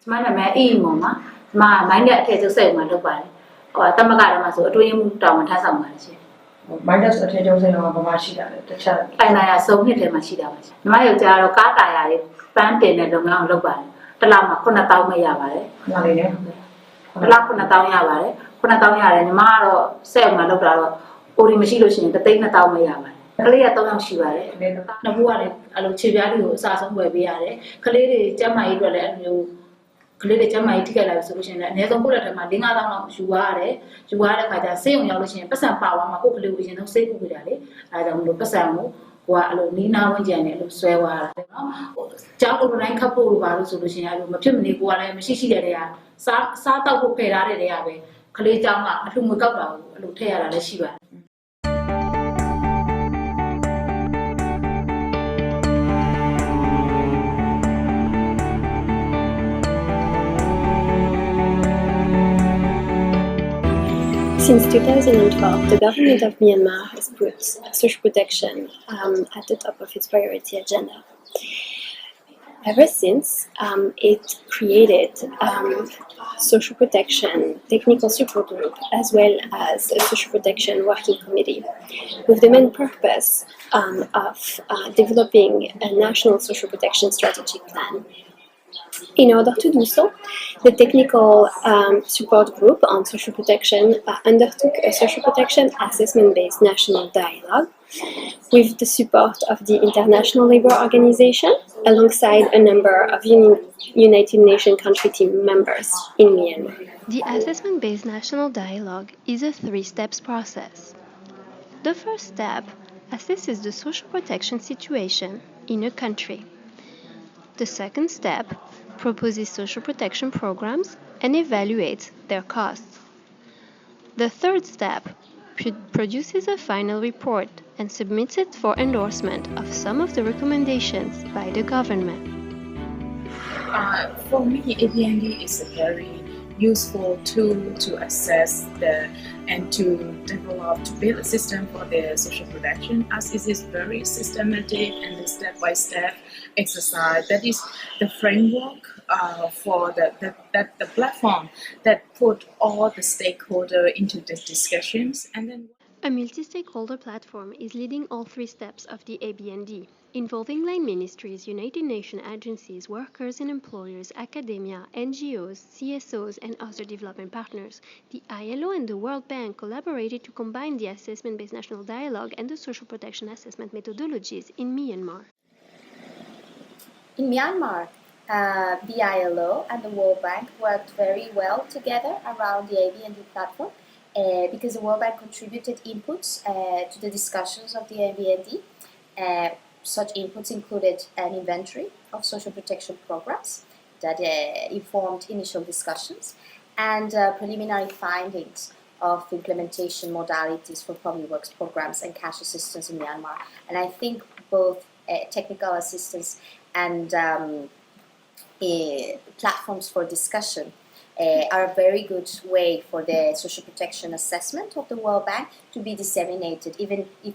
My name is Mama. My dad is a same one. Or Tamagara, so do you down and has some money? My dad's a teacher of Machida, the child. And I saw him at Machida. My Jaro Kata, plantain and the Mount Loban. The Lama Kunatau Mayavare. The Lakunatau Yavare, Kunatau and Maro, Sam Malobra, Uri Machilo, the Tainatau Mayavare. Kalia Tom Shivare, Nabuare, Aluchivari, Sassam Webiare, Kaliri, Jama and you. Clearly, my ticket solution and never put at my dinner on Shuare, Kaja, same Yology, Passan Power, my cook illusion of Saku Vidali, I don't know Passamu, while Nina and Jenny, Swewa, Jaco Rank couple of solution, I will matrimony, while I'm Shishi area, Sata who paid out the Abbey, Kalita, whom we got out, Lutea, the Shiva. Since 2012, the government of Myanmar has put social protection at the top of its priority agenda. Ever since, it created social protection technical support group as well as a social protection working committee with the main purpose of developing a national social protection strategic plan. In order to do so, the technical support group on social protection undertook a social protection assessment-based national dialogue with the support of the International Labour Organization alongside a number of United Nations country team members in Myanmar. The assessment-based national dialogue is a three-steps process. The first step assesses the social protection situation in a country. The second step proposes social protection programs and evaluates their costs. The third step produces a final report and submits it for endorsement of some of the recommendations by the government. For me, ABND is a very useful tool to assess and to develop, to build a system for the social protection, as it is very systematic and a step-by-step exercise. That is the framework for the platform that put all the stakeholders into the discussions. And then a multi-stakeholder platform is leading all three steps of the ABND, involving line ministries, United Nations agencies, workers and employers, academia, NGOs, CSOs, and other development partners. The ILO and the World Bank collaborated to combine the assessment-based national dialogue and the social protection assessment methodologies in Myanmar. In Myanmar, the ILO and the World Bank worked very well together around the ABND platform because the World Bank contributed inputs to the discussions of the ABND. Such inputs included an inventory of social protection programs that informed initial discussions and preliminary findings of implementation modalities for public works programs and cash assistance in Myanmar. And I think both technical assistance and platforms for discussion are a very good way for the social protection assessment of the World Bank to be disseminated, even if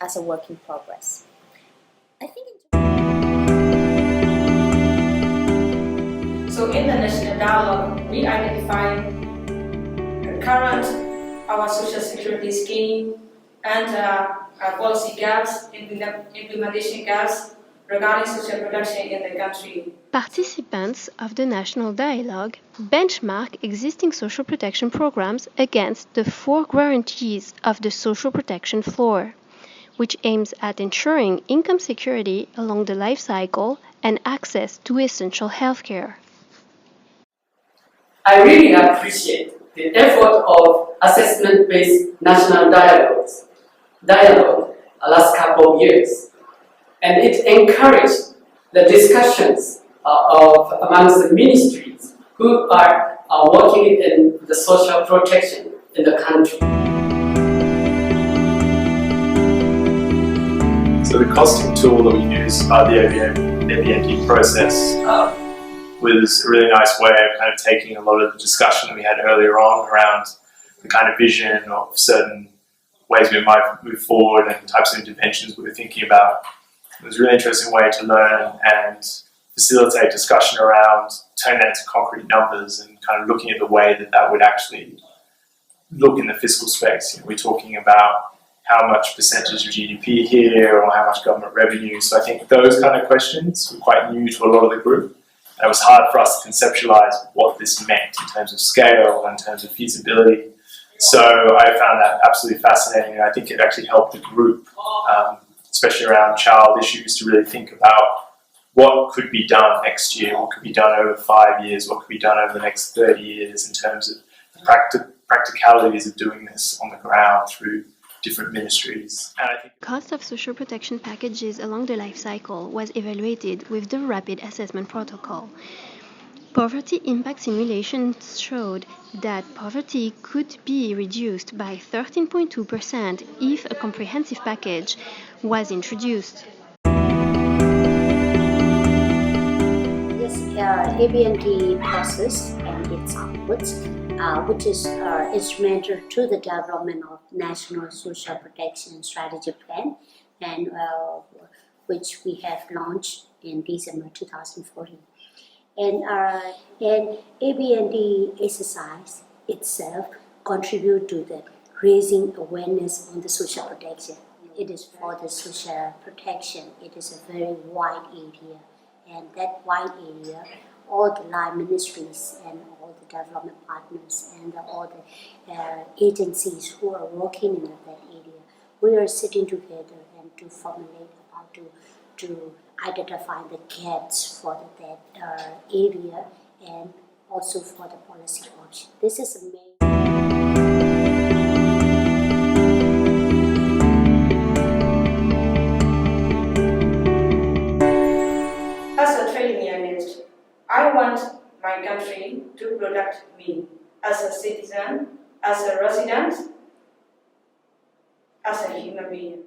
as a work in progress. I think So in the national dialogue, we identify current our social security scheme and policy gaps, implementation gaps regarding social protection in the country. Participants of the national dialogue benchmark existing social protection programs against the 4 guarantees of the social protection floor, which aims at ensuring income security along the life cycle and access to essential healthcare. I really appreciate the effort of assessment-based national dialogue the last couple of years, and it encouraged the discussions amongst the ministries who are working in the social protection in the country. So the costing tool that we use, the ABND process, was a really nice way of kind of taking a lot of the discussion that we had earlier on around the kind of vision of certain ways we might move forward and types of interventions we were thinking about. It was a really interesting way to learn and facilitate discussion around turning that into concrete numbers and kind of looking at the way that that would actually look in the fiscal space. We're talking about how much percentage of GDP here or how much government revenue. So I think those kind of questions were quite new to a lot of the group. And it was hard for us to conceptualize what this meant in terms of scale, in terms of feasibility. So I found that absolutely fascinating, and I think it actually helped the group, especially around child issues, to really think about what could be done next year, what could be done over 5 years, what could be done over the next 30 years in terms of the practicalities of doing this on the ground through different ministries. And I think Cost of social protection packages along the life cycle was evaluated with the Rapid Assessment Protocol. Poverty impact simulations showed that poverty could be reduced by 13.2% if a comprehensive package was introduced. This ABND process and its outputs, which is instrumental to the development of National Social Protection Strategy Plan, and which we have launched in December 2014. And ABND exercise itself contribute to the raising awareness on the social protection. It is for the social protection. It is a very wide area, and that wide area, all the line ministries and all the development partners and all the agencies who are working in that area, we are sitting together and to formulate about to identify the gaps for that area and also for the policy option. This is a main. As a trade unionist, I want my country to protect me as a citizen, as a resident, as a human being.